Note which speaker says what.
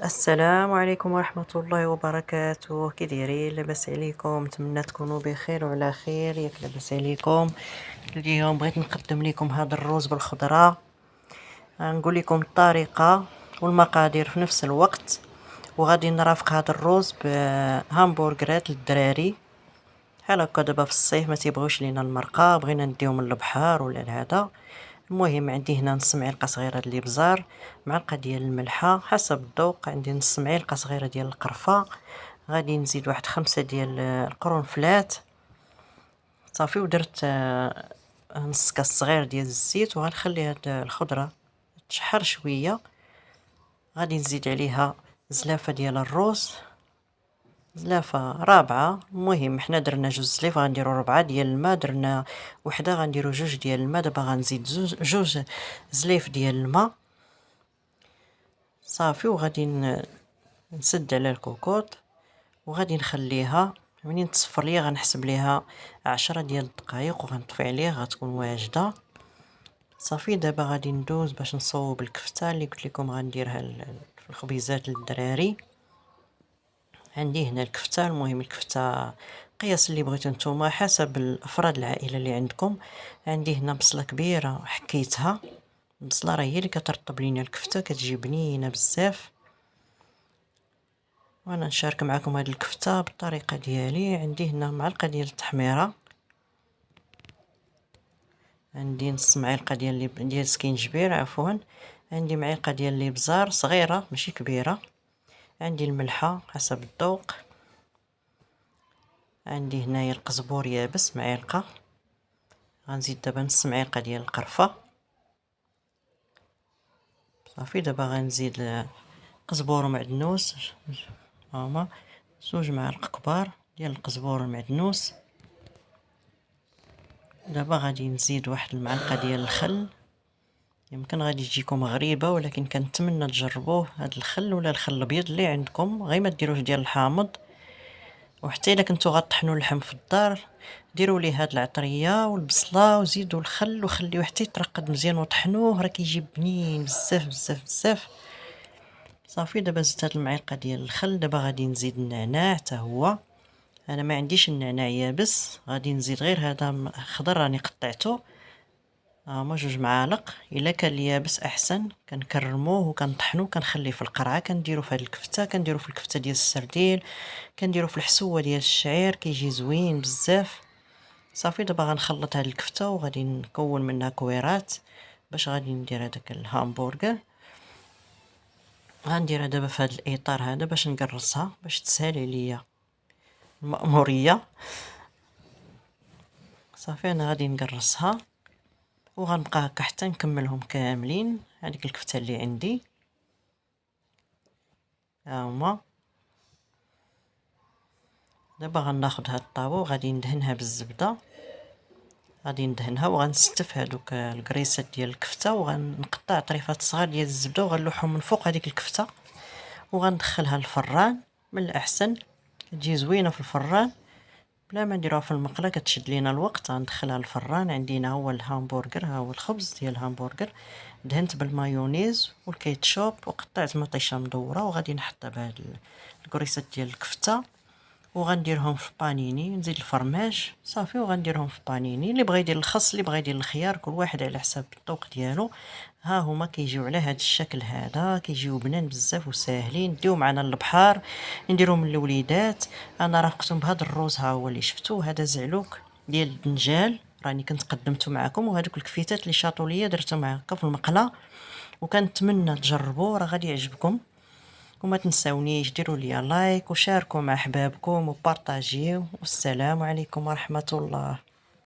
Speaker 1: السلام عليكم ورحمة الله وبركاته، كي دايرين؟ لاباس عليكم؟ نتمنى تكونوا بخير وعلى خير. ياك لاباس عليكم؟ اليوم بغيت نقدم لكم هذا الروز بالخضره. غنقول لكم الطريقه والمقادير في نفس الوقت، وغادي نرافق هذا الروز بهامبورغرات للدراري بحال هكا. دابا في الصيف ما تيبغيوش لينا المرقه، بغينا نديهم للبحر ولا لهذا. المهم عندي هنا نص معلقه صغيره ديال الابزار، معلقه ديال الملحه حسب الذوق، عندي نص معلقه صغيره ديال القرفه، غادي نزيد واحد 5 ديال القرنفلات صافي، ودرت نص كاس صغير ديال الزيت، وغنخلي هاد الخضره تشحر شويه. غادي نزيد عليها زلافه ديال الروز، زلافه رابعه. المهم حنا درنا جوج زليف، غنديرو 4 ديال الماء، درنا وحده غنديرو 2 ديال الماء. دابا غنزيد جوج زليف ديال الماء صافي، وغادي نسد على الكوكوط وغادي نخليها منين تصفر ليا. غنحسب ليها 10 ديال الدقائق وغنطفي عليه، غتكون واجده صافي. دابا غادي ندوز باش نصوب الكفته اللي قلت لكم غنديرها في الخبيزات للدراري. عندي هنا الكفته. المهم الكفته قياس اللي بغيتو نتوما حسب الافراد العائله اللي عندكم. عندي هنا بصله كبيره حكيتها، البصله راه هي اللي كترطب لينا الكفته، كتجي بنينه بزاف. وانا نشارك معكم هذه الكفته بالطريقه ديالي. عندي هنا معلقه ديال التحميره، عندي نص معلقه ديال السكينجبير عفوا، عندي معلقه ديال الابزار صغيره ماشي كبيره، عندي الملحه حسب الذوق، عندي هنايا القزبور يابس معلقه، غنزيد دابا نص معلقه ديال القرفه صافي. دابا غنزيد قزبور ومعدنوس، هما 2 معالق كبار ديال القزبور والمعدنوس. دابا غادي نزيد واحد المعلقه ديال الخل. يمكن غادي تجيكم غريبه ولكن كنتمنى تجربوه، هذا الخل ولا الخل الابيض اللي عندكم، غير ما ديروش ديال الحامض. وحتى الا كنتو غطحنوا اللحم في الدار ديروا ليه هاد العطريه والبصله وزيدوا الخل وخليوه حتى يترقد مزيان وطحنوه، راه كيجي بنين بزاف بزاف بزاف صافي. دابا زدت هاد المعلقه ديال الخل. دابا غادي نزيد النعناع حتى هو، انا ما عنديش النعناع يابس، غادي نزيد غير هذا خضر راني قطعته، هما 2 معالق. الا كان اليابس احسن، كنكرموه وكنطحنوه كنخليه في القرعه، كنديرو في هذه الكفته، كنديرو في الكفته ديال السرديل، كنديرو في الحسوه ديال الشعير، كيجي زوين بزاف صافي. دابا غنخلط هذه الكفته وغادي نكون منها كويرات باش غادي ندير هذاك الهامبورغر. غنديرها دابا في هذا الاطار هذا باش نقرصها باش تسهل عليا المأموريه صافي. انا غادي نقرصها وغنبقى هكا حتى نكملهم كاملين. هذيك الكفته اللي عندي ها هما. دابا غناخذ هاد الطاوه وغادي ندهنها بالزبده، غادي ندهنها وغنستف هذوك الكريسات ديال الكفته، وغنقطع طريفات صغار ديال الزبده وغنلوحهم من فوق هذيك الكفته، وغندخلها للفران. من الاحسن تجي زوينه في الفران بلا ما نديروها في المقله، كتشد لينا الوقت. غندخلها للفران. عندنا هو الهامبورغر، ها هو الخبز ديال الهامبورغر، دهنت بالمايونيز والكيتشوب وقطعت مطيشه مدوره، وغادي نحطها بهاد الكريسات ديال الكفته وغنديرهم في بانيني، نزيد الفرماج صافي وغنديرهم في بانيني. اللي بغى يدير الخس، اللي بغى يدير الخيار، كل واحد على حساب الذوق ديالو. ها هما كيجيو على هذا الشكل هذا، كيجيو بنان بزاف وساهلين. نديو معنا للبحر، نديرهم للوليدات. انا رافقتهم بهذا الروز، ها هو اللي شفتوه، هذا زعلوك ديال الدنجال راني كنت قدمته معكم، وهذوك الكفيتات اللي شاطوا ليا درتهم هكا في المقله، وكنتمنى تجربوه راه غادي يعجبكم. وما تنساونيش ديروا لي لايك وشاركوا مع احبابكم وبارطاجيو، والسلام عليكم ورحمة الله.